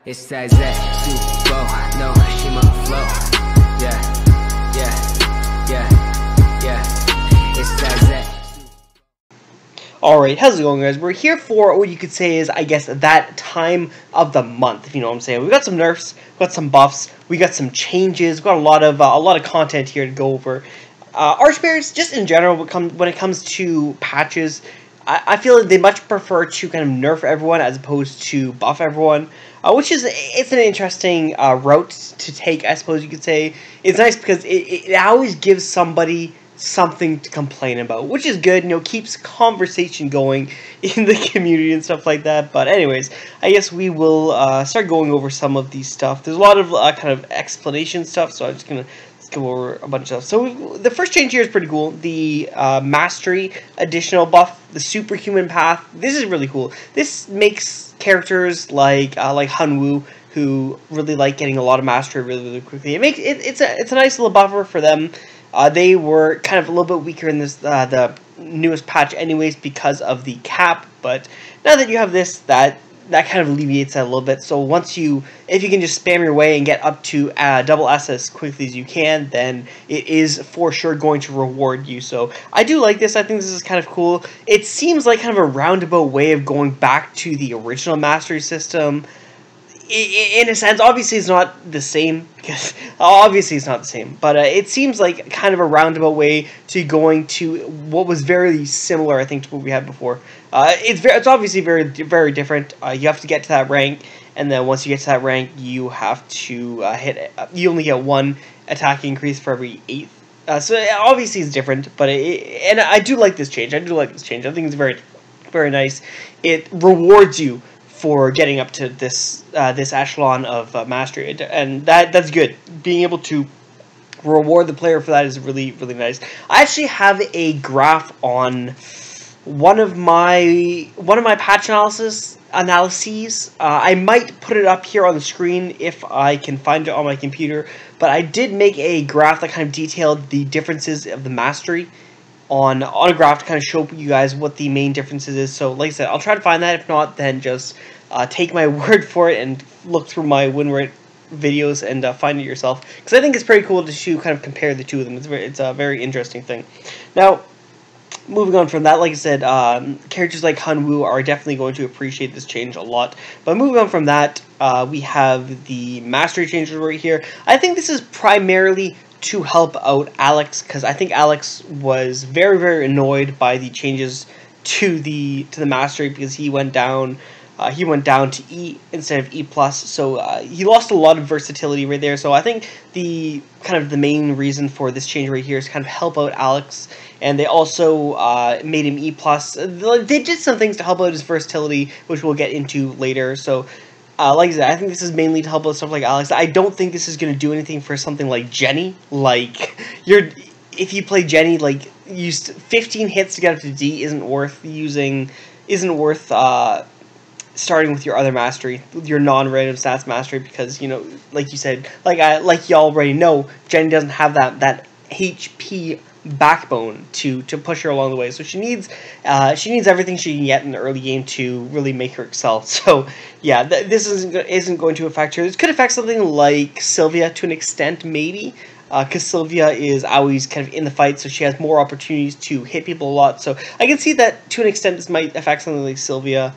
It's that Zetsu, no Shima flow. Yeah, yeah, yeah, yeah. It's that Zetsu. Alright, how's it going, guys? We're here for what you could say is, I guess, that time of the month, if you know what I'm saying. We got some nerfs, we got some buffs, we got some changes, we got a lot of content here to go over. Archbearers, just in general, when it comes to patches, I feel like they much prefer to kind of nerf everyone as opposed to buff everyone, which is, it's an interesting route to take, I suppose you could say. It's nice because it always gives somebody something to complain about, which is good, you know, keeps conversation going in the community and stuff like that. But anyways, I guess we will start going over some of these stuff. There's a lot of kind of explanation stuff, so I'm just gonna go over a bunch of stuff. So the first change here is pretty cool. The mastery additional buff, the superhuman path. This is really cool. This makes characters like Hunwu, who really like getting a lot of mastery really quickly. It's a nice little buffer for them. They were kind of a little bit weaker in this the newest patch anyways because of the cap, but now that you have this, that kind of alleviates that a little bit. So if you can just spam your way and get up to double S as quickly as you can, then it is for sure going to reward you. So I do like this. I think this is kind of cool. It seems like kind of a roundabout way of going back to the original mastery system. In a sense, obviously it's not the same, because obviously it's not the same, but it seems like kind of a roundabout way to going to what was very similar, I think, to what we had before. It's obviously very different. You have to get to that rank, and then once you get to that rank, you have to you only get one attack increase for every 8th. So obviously it's different, but and I do like this change. I think it's very nice. It rewards you for getting up to this this echelon of mastery, and that's good. Being able to reward the player for that is really nice. I actually have a graph on one of my patch analyses. I might put it up here on the screen if I can find it on my computer, but I did make a graph that kind of detailed the differences of the mastery on a graph to kind of show you guys what the main differences is. So like I said, I'll try to find that. If not, then just take my word for it and look through my win rate videos and find it yourself, because I think it's pretty cool to kind of compare the two of them. It's a very interesting thing. Now, moving on from that, like I said, characters like Hunwu are definitely going to appreciate this change a lot. But moving on from that, we have the mastery changes right here. I think this is primarily to help out Alex, because I think Alex was very annoyed by the changes to the mastery, because he went down to E instead of E+, so he lost a lot of versatility right there. So I think the main reason for this change right here is kind of help out Alex, and they also made him E+. They did some things to help out his versatility, which we'll get into later. So like I said, I think this is mainly to help out stuff like Alex. I don't think this is going to do anything for something like Jenny. Like, if you play Jenny, like, 15 hits to get up to D isn't worth starting with your other mastery, your non-random stats mastery, because, you know, like you said, like y'all already know, Jenny doesn't have that HP backbone to push her along the way. So she needs everything she can get in the early game to really make her excel. So yeah, this isn't going to affect her. This could affect something like Sylvia to an extent, maybe, because Sylvia is always kind of in the fight, so she has more opportunities to hit people a lot. So I can see that to an extent this might affect something like Sylvia.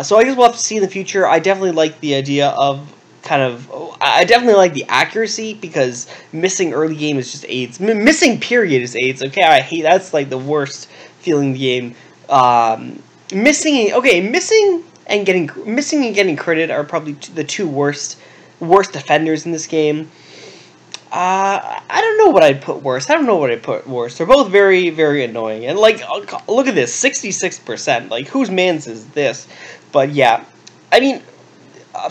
So I guess we'll have to see in the future. I definitely like the idea of I definitely like the accuracy, because missing early game is just AIDS. Missing period is AIDS. Okay, I hate that's like the worst feeling in the game. Missing and getting critted are probably the two worst defenders in this game. I don't know what I'd put worse. They're both very annoying. And like, look at this, 66%. Like, whose man's is this? But yeah, I mean,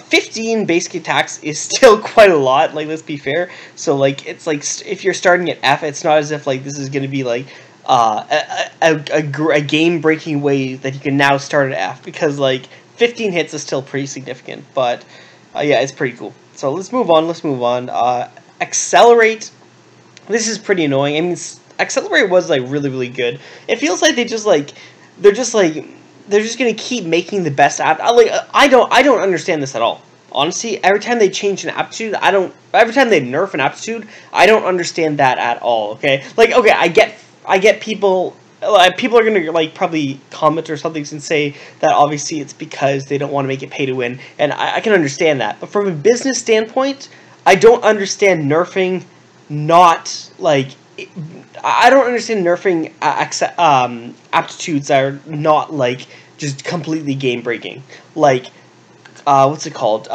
15 basic attacks is still quite a lot. Like, let's be fair. So like, it's like if you're starting at F, it's not as if like this is gonna be like a game-breaking way that you can now start at F, because like 15 hits is still pretty significant. But yeah, it's pretty cool. So let's move on. Accelerate. This is pretty annoying. I mean, Accelerate was like really good. It feels like they're just gonna keep making the best app. I don't understand this at all. Honestly, every time they change an aptitude, every time they nerf an aptitude, I don't understand that at all. Okay, like okay, I get people. People are gonna like probably comment or something and say that obviously it's because they don't want to make it pay to win, and I can understand that. But from a business standpoint, I don't understand nerfing. Not like I don't understand nerfing aptitudes that are not like just completely game breaking. Like what's it called?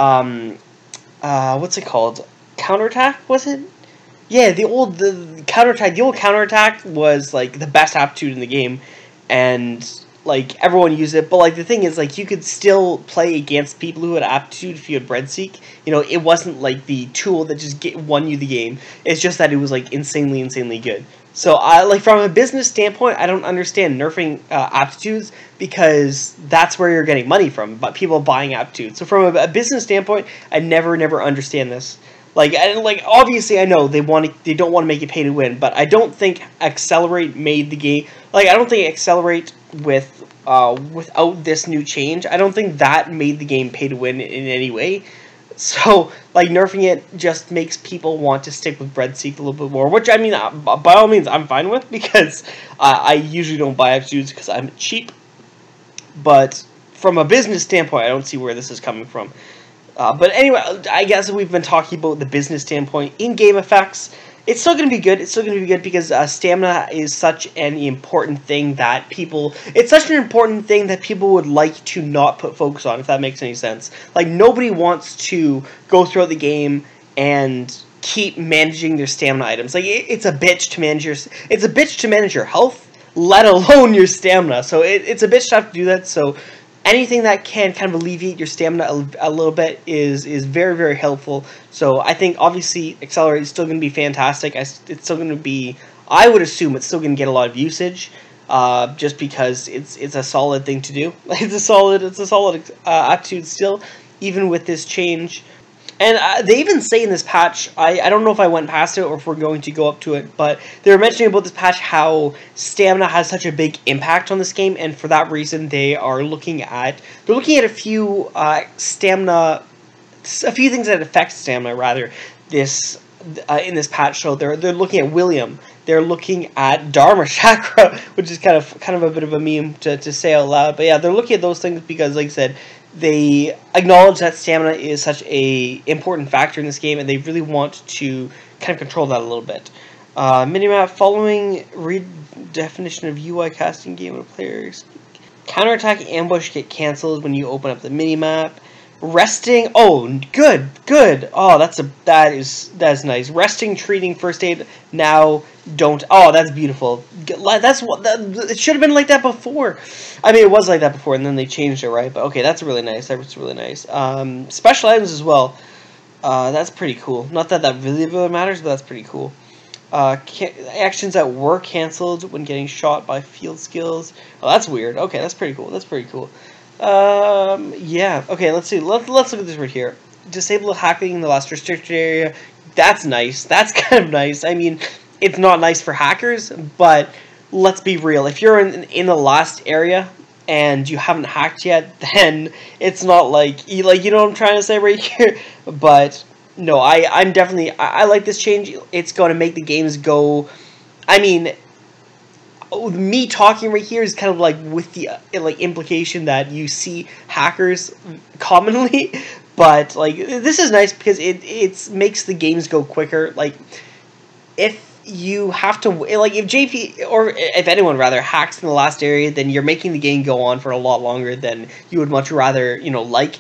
What's it called? Counterattack, was it? Yeah, the counterattack. The old counterattack was like the best aptitude in the game, and like everyone used it. But like the thing is, like you could still play against people who had aptitude if you had breadseek. You know, it wasn't like the tool that just won you the game. It's just that it was like insanely good. So I like from a business standpoint, I don't understand nerfing aptitudes because that's where you're getting money from. But people buying aptitudes. So from a business standpoint, I never understand this. Like obviously I know they don't want to make it pay to win, but I don't think Accelerate made the game. Like I don't think Accelerate without this new change, I don't think that made the game pay to win in any way. So like nerfing it just makes people want to stick with breadseek a little bit more, which I mean by all means I'm fine with because I usually don't buy aptitudes because I'm cheap. But from a business standpoint, I don't see where this is coming from. But anyway, I guess we've been talking about the business standpoint. In-game effects, it's still going to be good. It's still going to be good because stamina is such an important thing that people... It's such an important thing that people would like to not put focus on, if that makes any sense. Like, nobody wants to go throughout the game and keep managing their stamina items. Like, it's a bitch to manage your... It's a bitch to manage your health, let alone your stamina. So it's a bitch to have to do that, so... Anything that can kind of alleviate your stamina a little bit is very helpful. So I think obviously Accelerate is still going to be fantastic. It's still going to be, I would assume it's still going to get a lot of usage, just because it's a solid thing to do. It's a solid aptitude still, even with this change. And they even say in this patch, I don't know if I went past it or if we're going to go up to it, but they were mentioning about this patch how stamina has such a big impact on this game, and for that reason they are looking at a few things that affect stamina rather in this patch. So they're looking at William. They're looking at Dharma Chakra, which is kind of a bit of a meme to say out loud. But yeah, they're looking at those things because, like I said, they acknowledge that stamina is such a important factor in this game, and they really want to kind of control that a little bit. Minimap, following redefinition of UI casting game of players. Counterattack ambush get cancelled when you open up the minimap. Resting, oh, good. Oh, that is nice. Resting, treating, first aid, now don't. Oh, that's beautiful. It should have been like that before. I mean, it was like that before, and then they changed it, right? But okay, that's really nice. That's really nice. Special items as well. That's pretty cool. Not that really matters, but that's pretty cool. Actions that were canceled when getting shot by field skills. Oh, that's weird. Okay, that's pretty cool. Yeah. Okay, let's see. Let's look at this right here. Disable hacking in the last restricted area. That's nice. That's kind of nice. I mean, it's not nice for hackers, but let's be real. If you're in the last area and you haven't hacked yet, then it's not like you know what I'm trying to say right here. But no, I'm definitely I like this change. It's going to make the games go. I mean, me talking right here is kind of like with the implication that you see hackers commonly, but like this is nice because it makes the games go quicker. Like if you have to if JP or if anyone rather hacks in the last area, then you're making the game go on for a lot longer than you would much rather like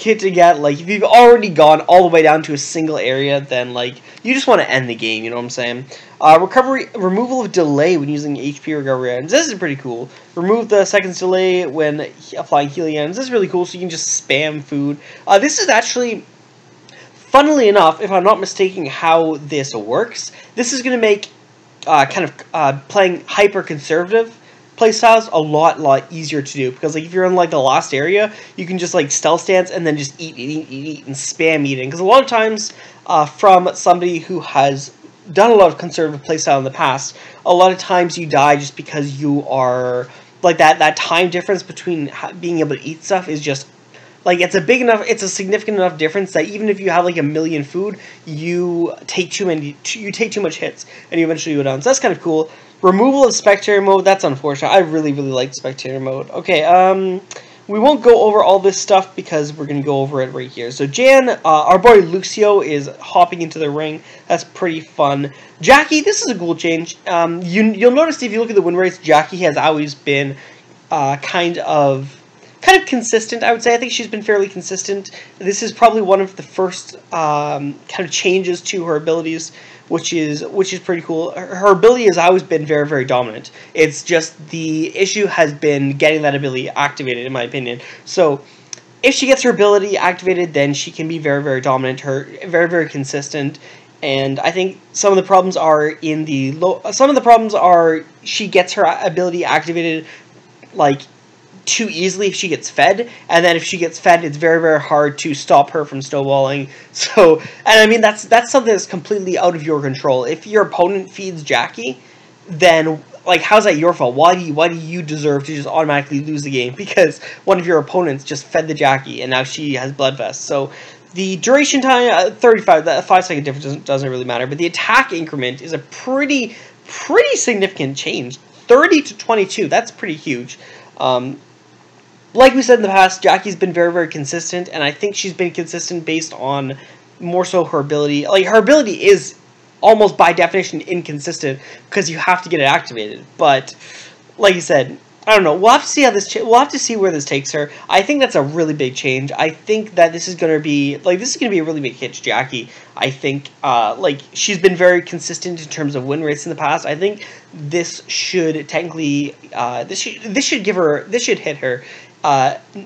it to get. Like if you've already gone all the way down to a single area, then like you just want to end the game, you know what I'm saying? Removal of delay when using HP recovery items. This is pretty cool. Remove the seconds delay when applying healing items. This is really cool, so you can just spam food. This is actually, funnily enough, if I'm not mistaken how this works, this is going to make playing hyper-conservative playstyles a lot easier to do, because like if you're in like the last area, you can just like stealth stance and then just eat and spam eating, because a lot of times from somebody who has done a lot of conservative playstyle in the past, a lot of times you die just because you are like that time difference between being able to eat stuff is just like, it's a significant enough difference that even if you have like a million food, you take too much hits, and you eventually go down. So that's kind of cool. Removal of spectator mode, that's unfortunate. I really like spectator mode. Okay, we won't go over all this stuff because we're going to go over it right here. So Jan, our boy Lucio is hopping into the ring. That's pretty fun. Jackie, this is a cool change. You'll notice if you look at the win rates, Jackie has always been kind of consistent, I would say. I think she's been fairly consistent. This is probably one of the first kind of changes to her abilities, which is pretty cool. Her ability has always been very dominant. It's just the issue has been getting that ability activated, in my opinion. So if she gets her ability activated, then she can be very dominant. Her very consistent. And I think some of the problems are in the some of the problems are she gets her ability activated like too easily if she gets fed, and then if she gets fed, it's very hard to stop her from snowballing. So, and I mean, that's something that's completely out of your control. If your opponent feeds Jackie, then like, how's that your fault? Why do you deserve to just automatically lose the game because one of your opponents just fed the Jackie and now she has Bloodfest? So the duration time, 35, that 5-second difference doesn't really matter, but the attack increment is a pretty significant change. 30 to 22, that's pretty huge. Like we said in the past, Jackie's been very consistent, and I think she's been consistent based on more so her ability. Like, her ability is almost by definition inconsistent because you have to get it activated. But like you said, I don't know. We'll have to see how this. We'll have to see where this takes her. I think that's a really big change. I think that this is going to be a really big hit to Jackie. I think like, she's been very consistent in terms of win rates in the past. I think this should technically this should hit her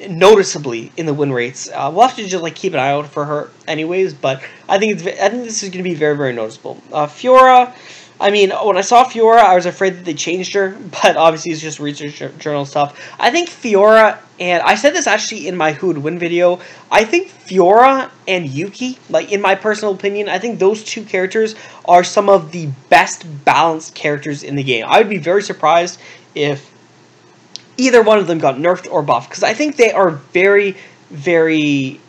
noticeably in the win rates. We'll have to just like keep an eye out for her anyways, but I think this is going to be very noticeable. Fiora, I mean, when I saw Fiora, I was afraid that they changed her, but obviously it's just research journal stuff. I think Fiora, and I said this actually in my Who Would Win video, I think Fiora and Yuki, like, in my personal opinion, I think those two characters are some of the best balanced characters in the game. I would be very surprised if either one of them got nerfed or buffed, because I think they are very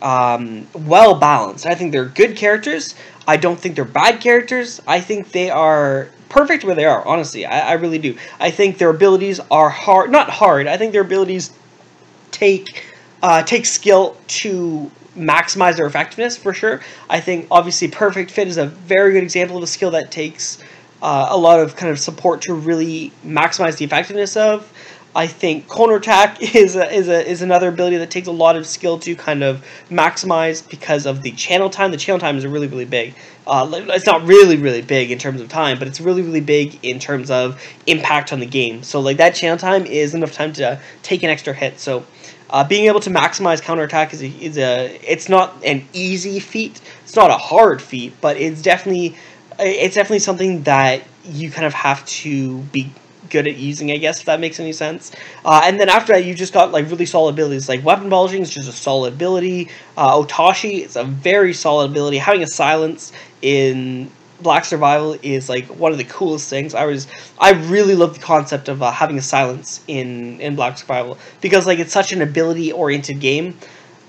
well balanced. I think they're good characters. I don't think they're bad characters. I think they are perfect where they are, honestly. I really do. I think their abilities are not hard. I think their abilities take skill to maximize their effectiveness, for sure. I think, obviously, Perfect Fit is a very good example of a skill that takes a lot of kind of support to really maximize the effectiveness of. I think Counterattack is another ability that takes a lot of skill to kind of maximize because of the channel time. The channel time is really big. It's not really big in terms of time, but it's really big in terms of impact on the game. So like, that channel time is enough time to take an extra hit. So being able to maximize Counterattack it's not an easy feat. It's not a hard feat, but it's definitely something that you kind of have to be good at using, I guess, if that makes any sense. And then after that, you just got like really solid abilities. Like Weapon Polishing is just a solid ability. Otashi is a very solid ability. Having a silence in Black Survival is like one of the coolest things. I really love the concept of having a silence in Black Survival, because like, it's such an ability oriented game,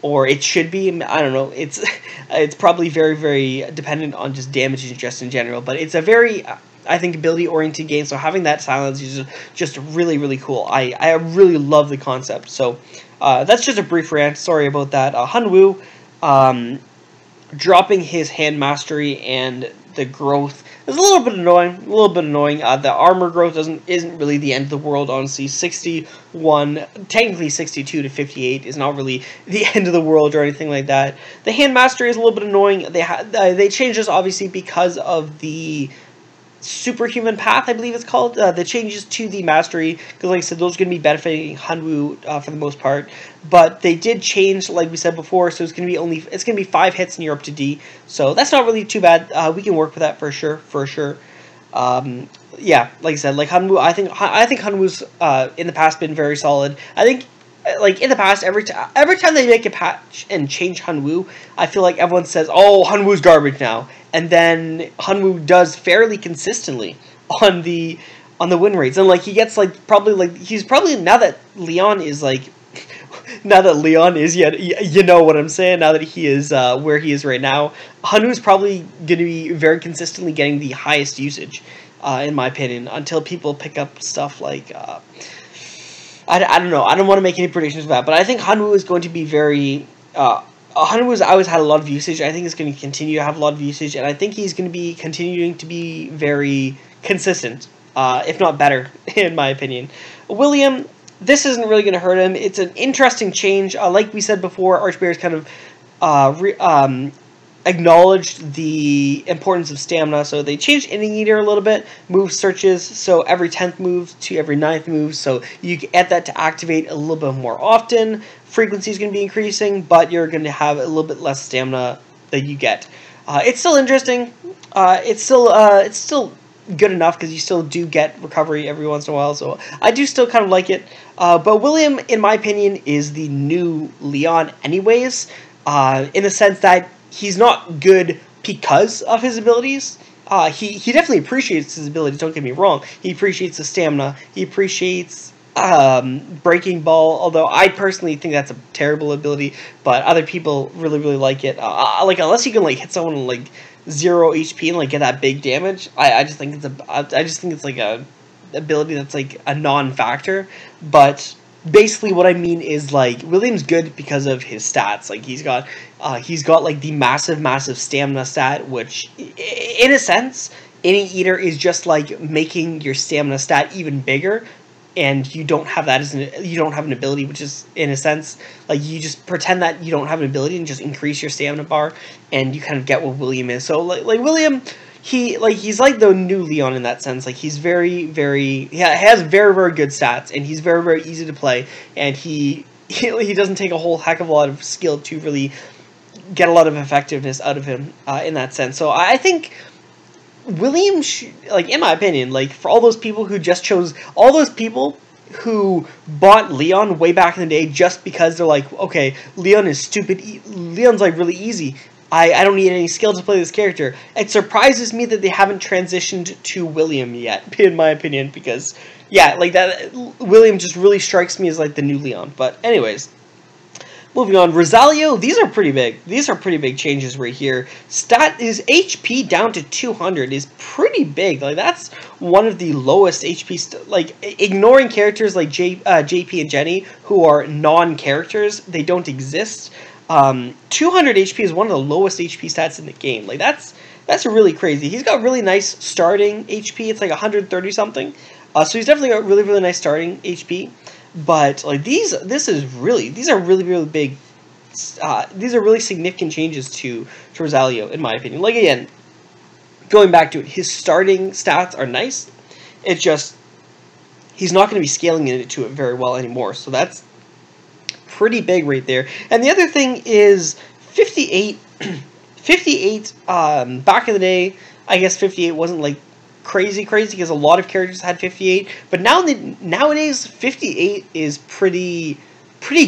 or it should be. I don't know. It's probably very dependent on just damage just in general, but it's a very, I think, ability-oriented game, so having that silence is just really cool. I really love the concept. So that's just a brief rant. Sorry about that. Hanwoo dropping his hand mastery and the growth is a little bit annoying. The armor growth isn't really the end of the world, honestly. 61, technically 62 to 58 is not really the end of the world or anything like that. The hand mastery is a little bit annoying. They changed this obviously because of the Superhuman Path, I believe it's called, the changes to the mastery, because like I said, those are going to be benefiting Hanwoo for the most part, but they did change, like we said before, so it's going to be 5 hits and you're up to D, so that's not really too bad. We can work with that for sure. Yeah, like I said, like Hanwoo, I think Hanwoo's in the past been very solid. I think, like, in the past, every time they make a patch and change Hanwoo, I feel like everyone says, oh, Hanwoo's garbage now. And then Hanwoo does fairly consistently on the win rates. And, like, he gets, like, he's probably, now that Leon is, like, now that Leon is you know what I'm saying. Now that he is where he is right now, Hanu is probably going to be very consistently getting the highest usage, in my opinion, until people pick up stuff like I don't know. I don't want to make any predictions of that, but I think Hanu is going to be very. Hanu has always had a lot of usage. I think it's going to continue to have a lot of usage, and I think he's going to be continuing to be very consistent, if not better, in my opinion. William, this isn't really going to hurt him. It's an interesting change. Like we said before, Archbear's kind of acknowledged the importance of stamina, so they changed Inning Eater a little bit, move searches, so every 10th move to every 9th move, so you get that to activate a little bit more often. Frequency is going to be increasing, but you're going to have a little bit less stamina that you get. It's still interesting. It's still good enough because you still do get recovery every once in a while, so I do still kind of like it. But William, in my opinion, is the new Leon anyways, in the sense that he's not good because of his abilities. He definitely appreciates his abilities, don't get me wrong. He appreciates the stamina. He appreciates Breaking Ball, although I personally think that's a terrible ability, but other people really, really like it. Like, unless you can, like, hit someone like 0 HP and, like, get that big damage, I just think it's like a ability that's, like, a non-factor. But basically what I mean is, like, William's good because of his stats. Like, he's got like the massive stamina stat, which in a sense, Inning Eater is just like making your stamina stat even bigger, and you don't have that you don't have an ability, which is in a sense like you just pretend that you don't have an ability and just increase your stamina bar, and you kind of get what William is. So like William, he's like the new Leon in that sense. Like, he's has very good stats, and he's very easy to play, and he doesn't take a whole heck of a lot of skill to really get a lot of effectiveness out of him in that sense. So I think William, like, in my opinion, like, for all those people who just chose, all those people who bought Leon way back in the day just because they're like, okay, Leon is stupid, Leon's, like, really easy, I don't need any skill to play this character. It surprises me that they haven't transitioned to William yet, in my opinion, because, yeah, like, that, William just really strikes me as, like, the new Leon. But anyways, moving on, Rosalio, these are pretty big. These are pretty big changes right here. His HP down to 200 is pretty big. Like, that's one of the lowest HP, like, ignoring characters like JP and Jenny, who are non-characters, they don't exist. 200 HP is one of the lowest HP stats in the game. Like, that's really crazy. He's got really nice starting HP. It's like 130 something. So he's definitely got really nice starting HP. But like these are really big. These are really significant changes to Rosalio, in my opinion. Like, again, going back to it, his starting stats are nice. It's just he's not going to be scaling into it very well anymore. So that's pretty big right there. And the other thing is 58. 58. Back in the day, I guess 58 wasn't like crazy because a lot of characters had 58, but nowadays 58 is pretty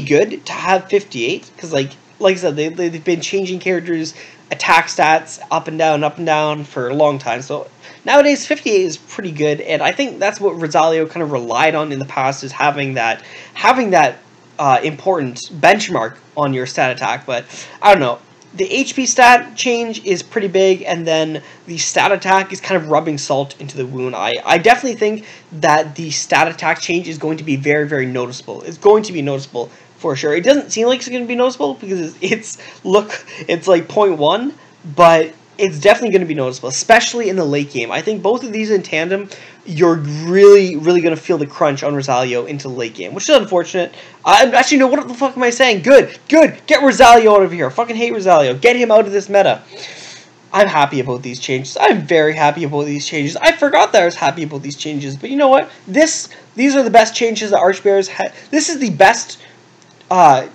good to have 58, because like I said, they've been changing characters' attack stats up and down for a long time. So nowadays 58 is pretty good, and I think that's what Rosalio kind of relied on in the past, is having that important benchmark on your stat attack. But I don't know. The HP stat change is pretty big, and then the stat attack is kind of rubbing salt into the wound. I definitely think that the stat attack change is going to be very noticeable. It's going to be noticeable for sure. It doesn't seem like it's going to be noticeable because it's like 0.1, but it's definitely going to be noticeable, especially in the late game. I think both of these in tandem, you're really going to feel the crunch on Rosalio into the late game, which is unfortunate. Actually, no, what the fuck am I saying? Good, get Rosalio out of here. I fucking hate Rosalio. Get him out of this meta. I'm happy about these changes. I'm very happy about these changes. I forgot that I was happy about these changes, but you know what? These are the best changes that Archbears had. This is the best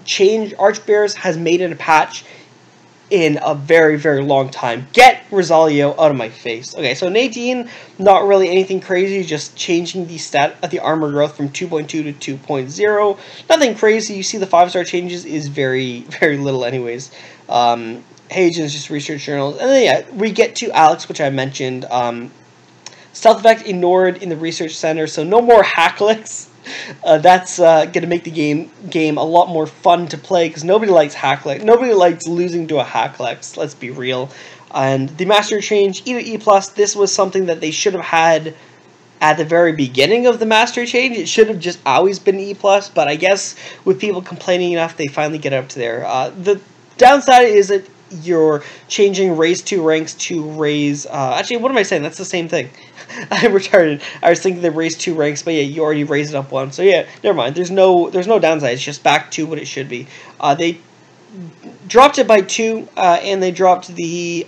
change Archbears has made in a patch in a very long time. Get Rosalio out of my face. Okay, so Nadine, not really anything crazy, just changing the armor growth from 2.2 to 2.0. Nothing crazy. You see the 5-star changes is very little anyways. Hagen is just research journals. And then yeah, we get to Alex, which I mentioned. Stealth effect ignored in the research center, so no more hack licks. That's going to make the game a lot more fun to play, because nobody likes Hacklex. Nobody likes losing to a Hacklex, let's be real. And the Master Change, E to E+, this was something that they should have had at the very beginning of the Master Change. It should have just always been E+, but I guess with people complaining enough, they finally get up to there. The downside is that you're changing raise 2 ranks to raise... actually, what am I saying? That's the same thing. I'm retarded. I was thinking the raise 2 ranks, but yeah, you already raised it up 1. So yeah, never mind. There's no downside. It's just back to what it should be. They dropped it by 2, and they dropped the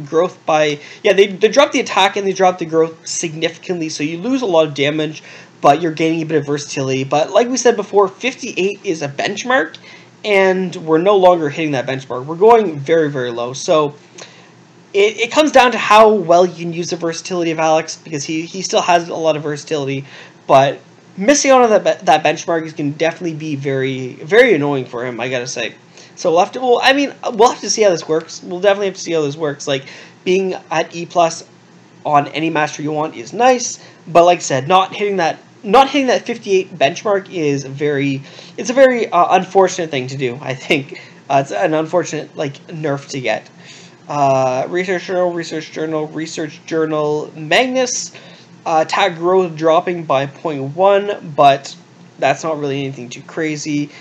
growth by... Yeah, they dropped the attack and they dropped the growth significantly, so you lose a lot of damage, but you're gaining a bit of versatility. But like we said before, 58 is a benchmark, and we're no longer hitting that benchmark. We're going very, very low. So it comes down to how well you can use the versatility of Alex, because he still has a lot of versatility, but missing out on that benchmark is going to definitely be very, very annoying for him, I gotta say. So we'll have to, we'll have to see how this works. We'll definitely have to see how this works. Like, being at E+ on any master you want is nice, but like I said, not hitting that 58 benchmark is a very unfortunate thing to do, I think. It's an unfortunate, like, nerf to get. Research Journal, Magnus, attack growth dropping by 0.1, but that's not really anything too crazy.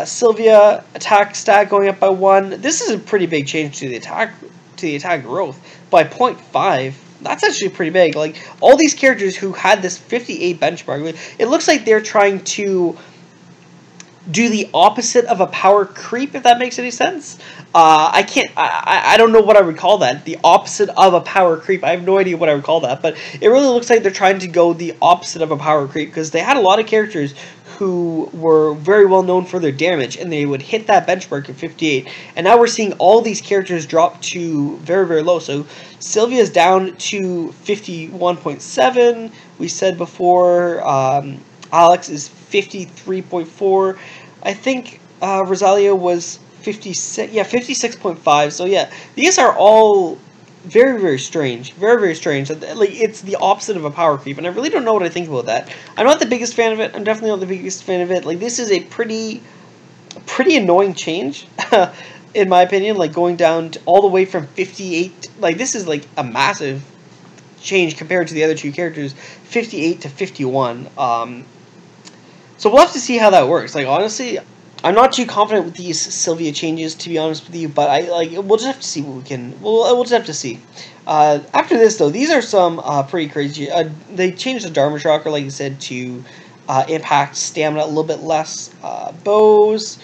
Sylvia, attack stat going up by 1. This is a pretty big change to the attack growth by 0.5. That's actually pretty big. Like, all these characters who had this 58 benchmark, it looks like they're trying to do the opposite of a power creep, if that makes any sense. I don't know what I would call that. The opposite of a power creep. I have no idea what I would call that, but it really looks like they're trying to go the opposite of a power creep, because they had a lot of characters who were very well known for their damage, and they would hit that benchmark at 58. And now we're seeing all these characters drop to very, very low. So Sylvia's down to 51.7. We said before, Alex is 53.4. I think Rosalia was 56. Yeah, 56.5. So yeah, these are all very, very strange. Very, very strange. Like, it's the opposite of a power creep, and I really don't know what I think about that. I'm not the biggest fan of it. I'm definitely not the biggest fan of it. Like, this is a pretty annoying change, in my opinion. Like, going down to all the way from 58. Like, this is like a massive change compared to the other two characters, 58 to 51. So we'll have to see how that works. Like, honestly, I'm not too confident with these Sylvia changes, to be honest with you, but we'll just have to see what we can. We'll just have to see. After this, though, these are some pretty crazy. They changed the Dharma Chakra, like I said, to impact stamina a little bit less. Bows,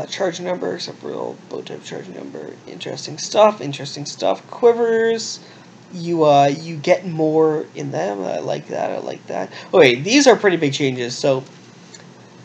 charge number, separate bow type charge number. Interesting stuff. Interesting stuff. Quivers. You get more in them. I like that. I like that. Okay, these are pretty big changes. So.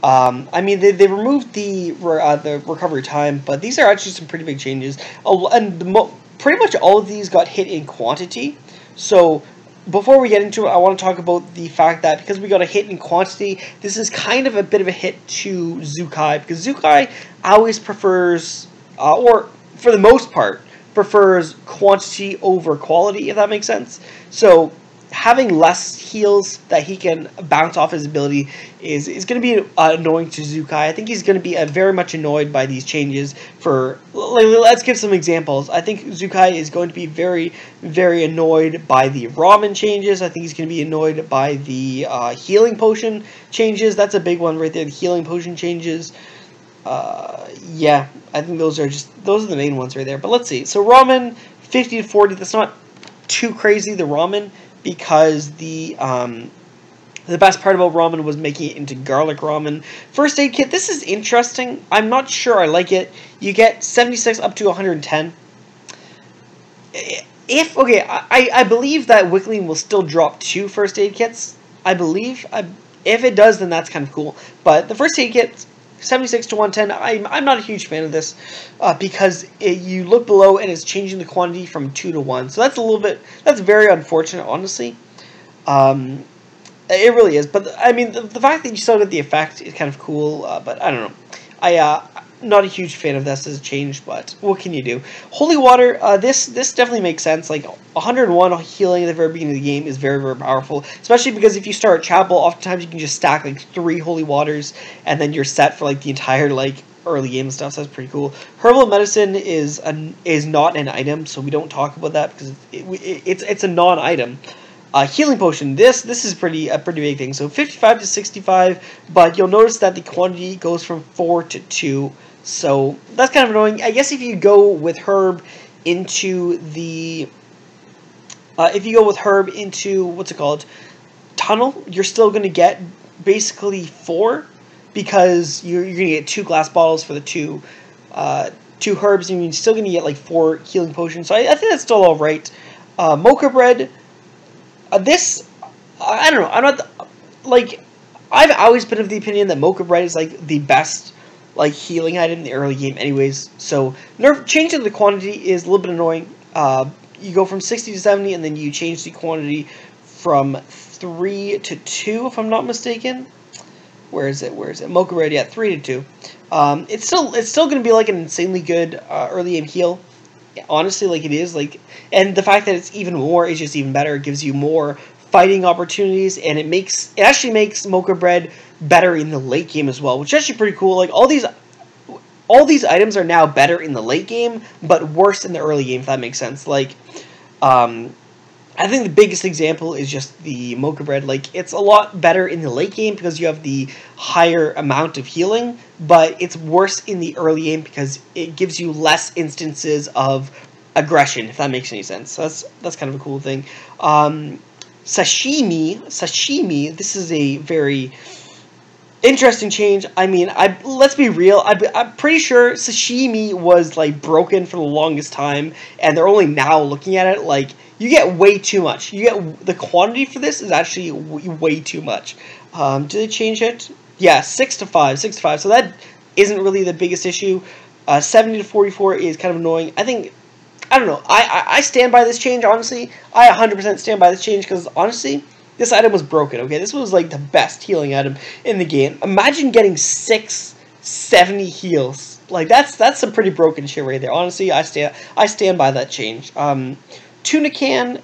I mean, they removed the recovery time, but these are actually some pretty big changes. And pretty much all of these got hit in quantity. So before we get into it, I want to talk about the fact that because we got a hit in quantity, this is kind of a bit of a hit to Xiukai, because Xiukai always prefers, or for the most part, prefers quantity over quality, if that makes sense. So having less heals that he can bounce off his ability is going to be annoying to Xiukai. I think he's going to be very much annoyed by these changes. Let's give some examples. I think Xiukai is going to be very, very annoyed by the ramen changes. I think he's going to be annoyed by the healing potion changes. That's a big one right there, the healing potion changes. Yeah, I think those are the main ones right there. But let's see. So ramen, 50 to 40, that's not too crazy, the ramen, because the best part about ramen was making it into garlic ramen. First aid kit, this is interesting. I'm not sure I like it. You get 76 up to 110. I believe that Wickling will still drop 2 first aid kits. I believe. If it does, then that's kind of cool. But the first aid kit, 76 to 110, I'm not a huge fan of this, because you look below and it's changing the quantity from 2 to 1. So that's very unfortunate, honestly. It really is. But I mean, the fact that you still get the effect is kind of cool. But I don't know. not a huge fan of this as a change, but what can you do? Holy Water, this definitely makes sense. Like 101 healing at the very beginning of the game is very, very powerful, especially because if you start Chapel, oftentimes you can just stack like 3 Holy Waters, and then you're set for like the entire like early game stuff. So that's pretty cool. Herbal Medicine is not an item, so we don't talk about that because it's a non-item. Healing Potion, this is a pretty big thing. So 55 to 65, but you'll notice that the quantity goes from 4 to 2. So that's kind of annoying. I guess if you go with Herb into the what's it called, Tunnel, you're still going to get basically 4, because you're going to get 2 glass bottles for the 2 herbs, and you're still going to get like 4 healing potions. So I think that's still all right. Mocha Bread. This, I don't know. I'm not like, I've always been of the opinion that Mocha Bread is like the best like healing item in the early game, anyways. So changing the quantity is a little bit annoying. You go from 60 to 70, and then you change the quantity from 3 to 2, if I'm not mistaken. Where is it? Mocha Bread, yeah, 3 to 2. It's still going to be like an insanely good early game heal. Honestly, like it is, like, and the fact that it's even more is just even better. It gives you more fighting opportunities, and it actually makes Mocha Bread better in the late game as well, which is actually pretty cool. Like all these items are now better in the late game, but worse in the early game, if that makes sense. Like, I think the biggest example is just the Mocha Bread. Like, it's a lot better in the late game because you have the higher amount of healing, but it's worse in the early game because it gives you less instances of aggression, if that makes any sense. So that's kind of a cool thing. Sashimi, this is a very interesting change. I mean, let's be real. I'm pretty sure Sashimi was like broken for the longest time, and they're only now looking at it. Like, you get way too much. The quantity for this is actually way too much. Did they change it? Yeah, 6 to 5. So that isn't really the biggest issue. 70 to 44 is kind of annoying. I don't know. I stand by this change, honestly. I 100% stand by this change because, honestly, this item was broken, okay? This was, like, the best healing item in the game. Imagine getting 70 heals. Like, that's some pretty broken shit right there. Honestly, I stand by that change. Tuna Can,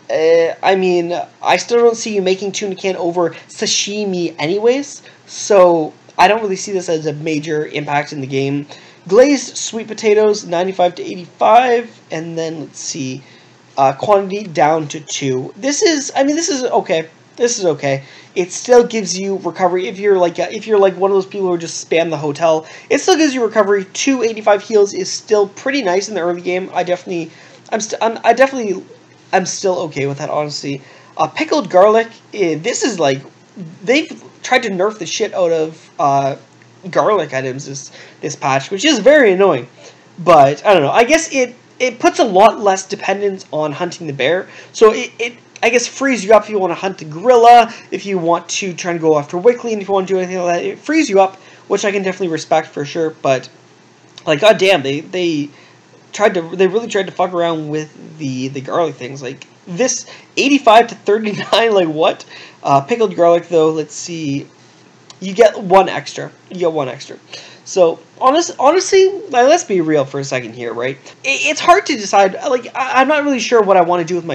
I mean, I still don't see you making Tuna Can over Sashimi anyways, so I don't really see this as a major impact in the game. Glazed Sweet Potatoes, 95 to 85, and then, let's see, quantity down to 2. This is okay. This is okay. It still gives you recovery. If you're like one of those people who just spam the hotel, it still gives you recovery. 285 heals is still pretty nice in the early game. I'm still okay with that, honestly. Pickled garlic. This is like, they've tried to nerf the shit out of garlic items this patch, which is very annoying. But I don't know. I guess it puts a lot less dependence on hunting the bear. So it I guess frees you up if you want to hunt the gorilla, if you want to try and go after Wickley, and if you want to do anything like that. It frees you up, which I can definitely respect for sure. But like, goddamn, they really tried to fuck around with the garlic things. Like, this 85 to 39, like, what? Pickled garlic, though, let's see, you get 1 extra. So honestly, like, let's be real for a second here, right? It's hard to decide. Like, I'm not really sure what I want to do with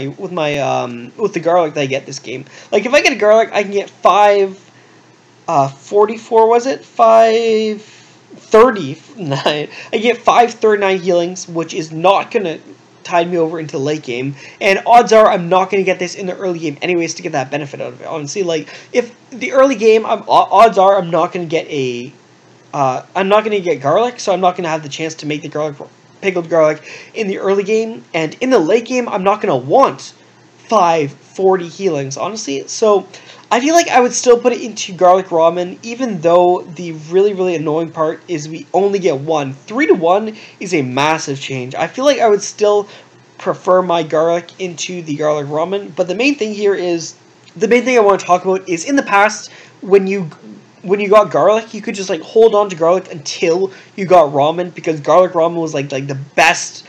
the garlic that I get this game. Like, if I get a garlic, I can get 44, was it? 539. I get 539 healings, which is not gonna tide me over into the late game, and odds are I'm not gonna get this in the early game anyways to get that benefit out of it. Honestly, like, if the early game, odds are I'm not gonna get garlic, so I'm not gonna have the chance to make the pickled garlic in the early game, and in the late game I'm not gonna want 540 healings, honestly. So I feel like I would still put it into garlic ramen, even though the really, really annoying part is we only get 1. 3 to 1 is a massive change. I feel like I would still prefer my garlic into the garlic ramen, but the main thing I want to talk about is, in the past, when you got garlic, you could just like hold on to garlic until you got ramen, because garlic ramen was like the best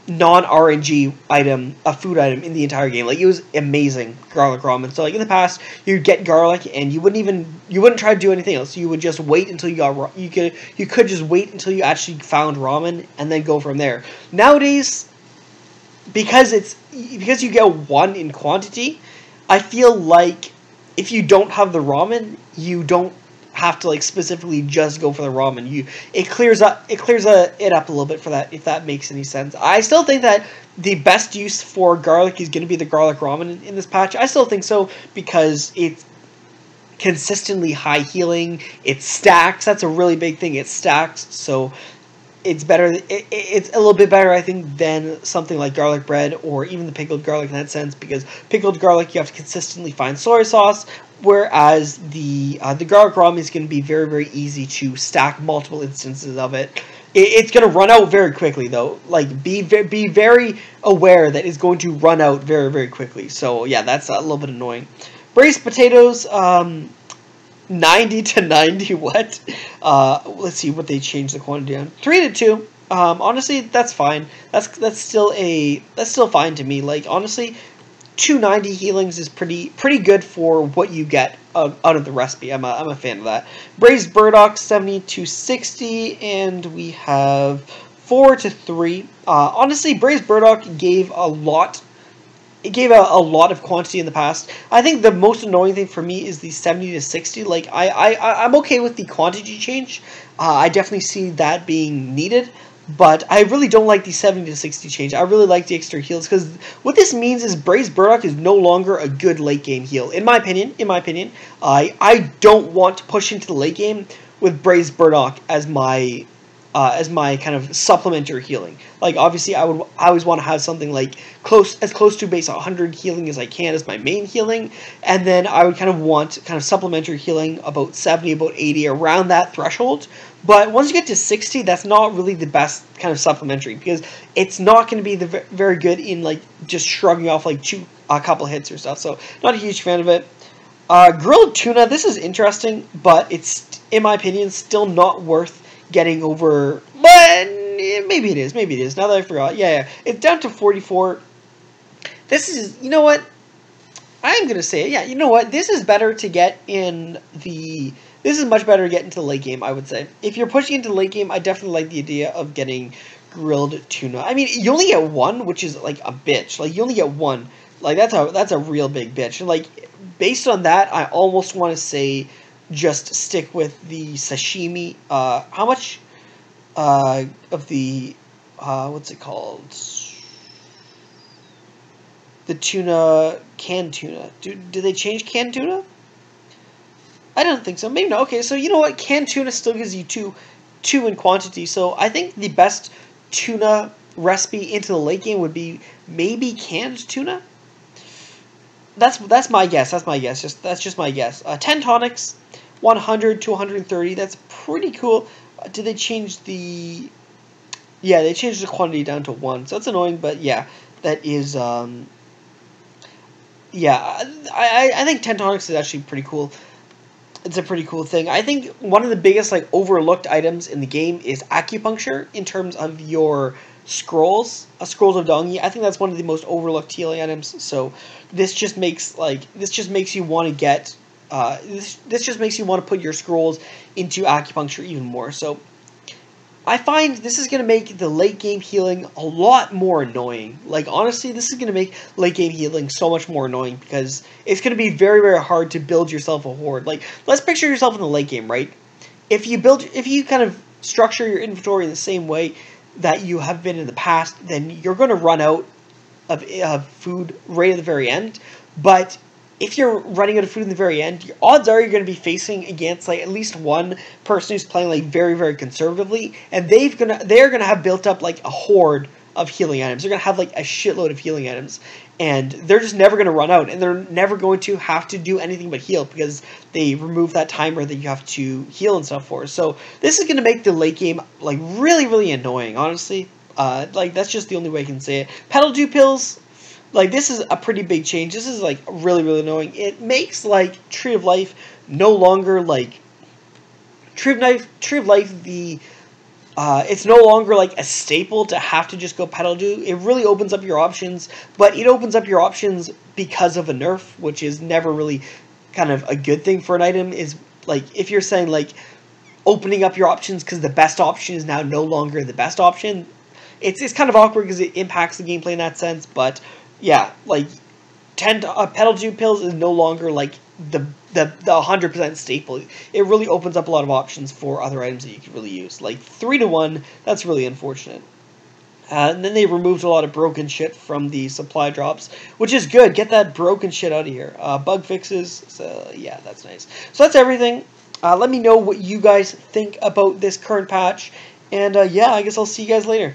non-RNG item, a food item in the entire game. Like, it was amazing, garlic ramen. So like in the past, you'd get garlic and you wouldn't try to do anything else. You would just wait until you could just wait until you actually found ramen and then go from there. Nowadays, because you get one in quantity, I feel like if you don't have the ramen, you don't have to like specifically just go for the ramen. It clears it up a little bit for that, if that makes any sense. I still think that the best use for garlic is going to be the garlic ramen in this patch. I still think so because it's consistently high healing. It stacks. That's a really big thing. It stacks, so it's better. It's a little bit better, I think, than something like garlic bread or even the pickled garlic in that sense, because pickled garlic you have to consistently find soy sauce, whereas the garlic ramen is going to be very, very easy to stack multiple instances of it. It's going to run out very quickly, though. Like, be very aware that it's going to run out very, very quickly. So yeah, that's a little bit annoying. Braised potatoes, 90 to 90, what? Let's see what they changed the quantity on. 3 to 2. Honestly, that's fine. That's still fine to me. Like, honestly, 290 healings is pretty good for what you get out of the recipe. I'm a fan of that. Braised burdock, 70 to 60, and we have 4 to 3. Honestly, braised burdock gave a lot. It gave a lot of quantity in the past. I think the most annoying thing for me is the 70 to 60. Like, I'm okay with the quantity change. I definitely see that being needed. But I really don't like the 70 to 60 change. I really like the extra heals, because what this means is braised burdock is no longer a good late game heal. In my opinion, I don't want to push into the late game with braised burdock as my kind of supplementary healing. Like, obviously, I always want to have something like as close to base 100 healing as I can as my main healing, and then I would kind of want kind of supplementary healing about 70, about 80, around that threshold. But once you get to 60, that's not really the best kind of supplementary, because it's not going to be very good in like just shrugging off like a couple hits or stuff. So not a huge fan of it. Grilled tuna, this is interesting, but it's, in my opinion, still not worth getting over. But maybe it is. Now that I forgot, yeah, it's down to 44. This is, you know what? I'm gonna say it. Yeah, you know what? This is better to get in the. This is much better to get into the late game, I would say. If you're pushing into the late game, I definitely like the idea of getting grilled tuna. I mean, you only get one, which is like a bitch. Like, you only get one. Like, that's a real big bitch. And like, based on that, I almost want to say just stick with the sashimi. How much of the what's it called? The tuna, canned tuna. Do they change canned tuna? I don't think so. Maybe not. Okay, so you know what? Canned tuna still gives you two in quantity. So I think the best tuna recipe into the late game would be maybe canned tuna. That's my guess. That's just my guess. 10 tonics, 100 to 130. That's pretty cool. Did they change the? Yeah, they changed the quantity down to 1. So that's annoying, but yeah, that is. Yeah, I think 10 tonics is actually pretty cool. It's a pretty cool thing. I think one of the biggest like overlooked items in the game is acupuncture in terms of your scrolls, scrolls of Dongi. I think that's one of the most overlooked healing items. So this just makes you want to get this just makes you want to put your scrolls into acupuncture even more. So I find this is going to make the late game healing a lot more annoying. Like, honestly, this is going to make late game healing so much more annoying, because it's going to be very, very hard to build yourself a horde. Like, let's picture yourself in the late game, right? If you kind of structure your inventory in the same way that you have been in the past, then you're going to run out of food right at the very end. But if you're running out of food in the very end, your odds are you're going to be facing against like at least one person who's playing like very, very conservatively, and they're gonna have built up like a horde of healing items. They're gonna have like a shitload of healing items, and they're just never gonna run out, and they're never going to have to do anything but heal, because they remove that timer that you have to heal and stuff for. So this is gonna make the late game like really, really annoying, honestly. Like, that's just the only way I can say it. Pedal Dew pills. Like, this is a pretty big change. This is, like, really, really annoying. It makes, like, Tree of Life no longer, like... Tree of Life, the It's no longer like a staple to have to just go Petal Dew. It really opens up your options, but it opens up your options because of a nerf, which is never really kind of a good thing for an item. Is like if you're saying like opening up your options because the best option is now no longer the best option. It's kind of awkward because it impacts the gameplay in that sense, but yeah, like Petal Dew pills is no longer like the 100% staple. It really opens up a lot of options for other items that you can really use. Like 3-to-1, that's really unfortunate. And then they removed a lot of broken shit from the supply drops, which is good. Get that broken shit out of here. Bug fixes, so yeah, that's nice. So that's everything. Let me know what you guys think about this current patch. And yeah, I guess I'll see you guys later.